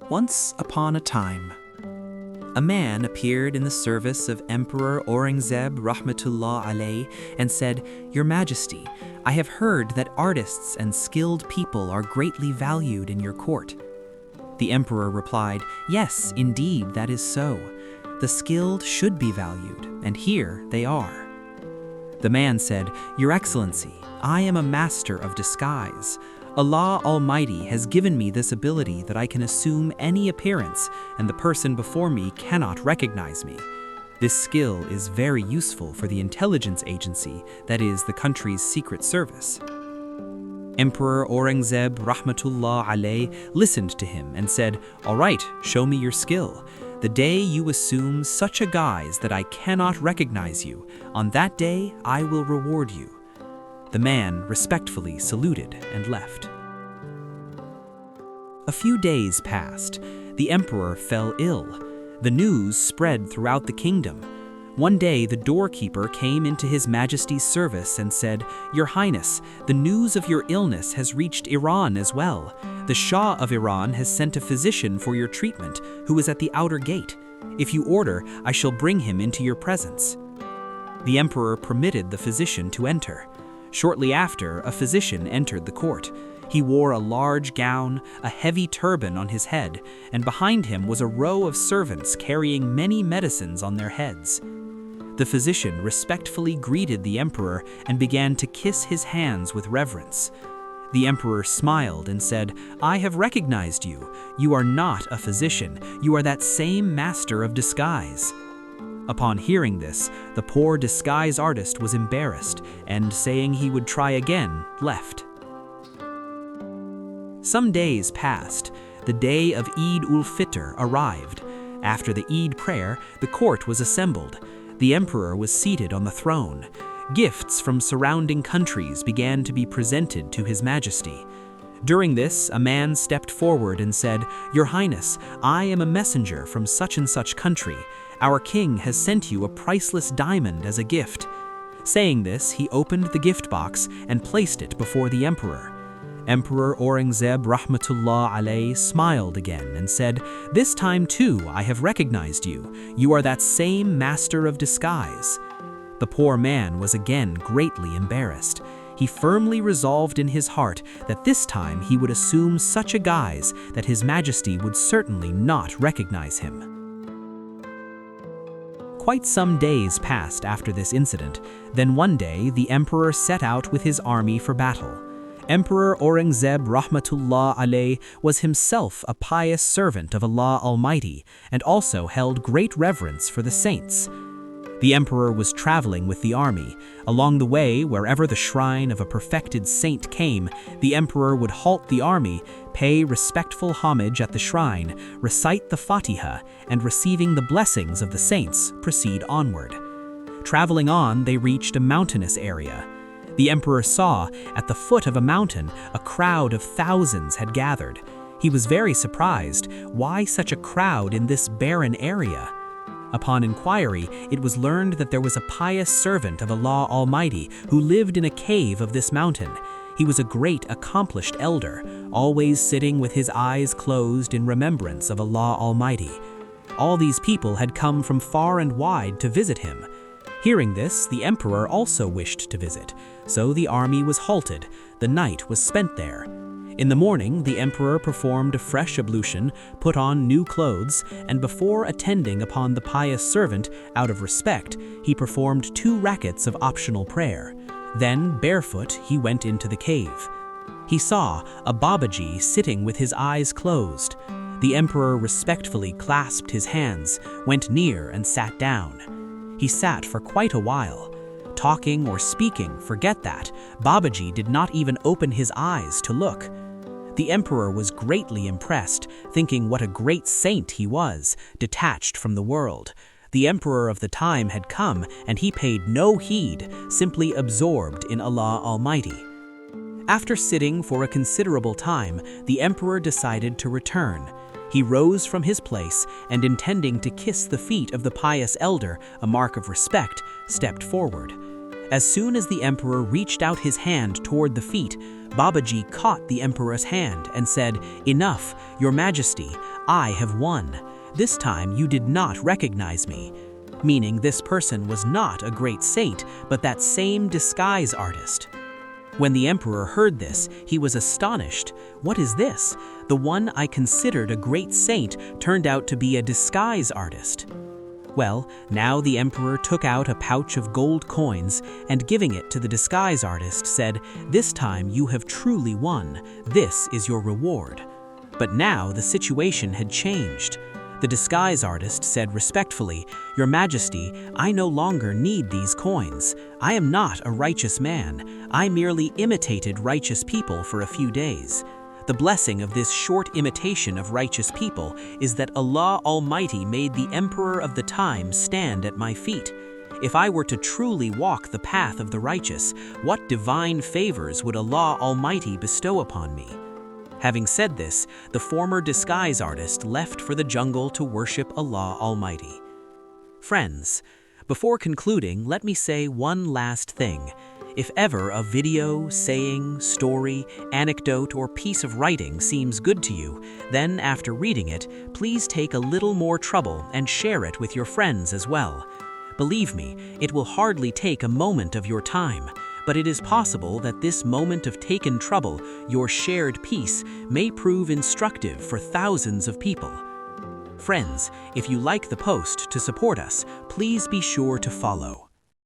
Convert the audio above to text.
Once upon a time, a man appeared in the service of Emperor Aurangzeb Rahmatullah Alayh and said, "Your Majesty, I have heard that artists and skilled people are greatly valued in your court." The emperor replied, "Yes, indeed, that is so. The skilled should be valued, and here they are." The man said, "Your Excellency, I am a master of disguise. Allah Almighty has given me this ability that I can assume any appearance, and the person before me cannot recognize me. This skill is very useful for the intelligence agency, that is, the country's secret service." Emperor Aurangzeb Rahmatullah Alayh listened to him and said, "All right, show me your skill. The day you assume such a guise that I cannot recognize you, on that day I will reward you." The man respectfully saluted and left. A few days passed. The emperor fell ill. The news spread throughout the kingdom. One day the doorkeeper came into His Majesty's service and said, "Your Highness, the news of your illness has reached Iran as well. The Shah of Iran has sent a physician for your treatment, who is at the outer gate. If you order, I shall bring him into your presence." The emperor permitted the physician to enter. Shortly after, a physician entered the court. He wore a large gown, a heavy turban on his head, and behind him was a row of servants carrying many medicines on their heads. The physician respectfully greeted the emperor and began to kiss his hands with reverence. The emperor smiled and said, "I have recognized you. You are not a physician. You are that same master of disguise." Upon hearing this, the poor disguise artist was embarrassed and, saying he would try again, left. Some days passed. The day of Eid-ul-Fitr arrived. After the Eid prayer, the court was assembled. The emperor was seated on the throne. Gifts from surrounding countries began to be presented to His Majesty. During this, a man stepped forward and said, "Your Highness, I am a messenger from such and such country. Our king has sent you a priceless diamond as a gift." Saying this, he opened the gift box and placed it before the emperor. Emperor Aurangzeb Rahmatullah Alayh smiled again and said, "This time too I have recognized you. You are that same master of disguise." The poor man was again greatly embarrassed. He firmly resolved in his heart that this time he would assume such a guise that His Majesty would certainly not recognize him. Quite some days passed after this incident. Then one day the emperor set out with his army for battle. Emperor Aurangzeb Rahmatullah Alayh was himself a pious servant of Allah Almighty and also held great reverence for the saints. The emperor was traveling with the army. Along the way, wherever the shrine of a perfected saint came, the emperor would halt the army, pay respectful homage at the shrine, recite the Fatiha, and receiving the blessings of the saints, proceed onward. Traveling on, they reached a mountainous area. The emperor saw, at the foot of a mountain, a crowd of thousands had gathered. He was very surprised. Why such a crowd in this barren area? Upon inquiry, it was learned that there was a pious servant of Allah Almighty who lived in a cave of this mountain. He was a great, accomplished elder, always sitting with his eyes closed in remembrance of Allah Almighty. All these people had come from far and wide to visit him. Hearing this, the emperor also wished to visit, so the army was halted. The night was spent there. In the morning, the emperor performed a fresh ablution, put on new clothes, and before attending upon the pious servant, out of respect, he performed 2 rakats of optional prayer. Then, barefoot, he went into the cave. He saw a Babaji sitting with his eyes closed. The emperor respectfully clasped his hands, went near and sat down. He sat for quite a while. Talking or speaking, forget that. Babaji did not even open his eyes to look. The emperor was greatly impressed, thinking what a great saint he was, detached from the world. The emperor of the time had come, and he paid no heed, simply absorbed in Allah Almighty. After sitting for a considerable time, the emperor decided to return. He rose from his place and, intending to kiss the feet of the pious elder, a mark of respect, stepped forward. As soon as the emperor reached out his hand toward the feet, Babaji caught the emperor's hand and said, "Enough, Your Majesty, I have won. This time you did not recognize me." Meaning this person was not a great saint, but that same disguise artist. When the emperor heard this, he was astonished. "What is this? The one I considered a great saint turned out to be a disguise artist." Well, now the emperor took out a pouch of gold coins and giving it to the disguise artist said, "This time you have truly won. This is your reward." But now the situation had changed. The disguise artist said respectfully, "Your Majesty, I no longer need these coins. I am not a righteous man. I merely imitated righteous people for a few days. The blessing of this short imitation of righteous people is that Allah Almighty made the emperor of the time stand at my feet. If I were to truly walk the path of the righteous, what divine favors would Allah Almighty bestow upon me?" Having said this, the former disguise artist left for the jungle to worship Allah Almighty. Friends, before concluding, let me say one last thing. If ever a video, saying, story, anecdote, or piece of writing seems good to you, then after reading it, please take a little more trouble and share it with your friends as well. Believe me, it will hardly take a moment of your time, but it is possible that this moment of taken trouble, your shared piece, may prove instructive for thousands of people. Friends, if you like the post to support us, please be sure to follow.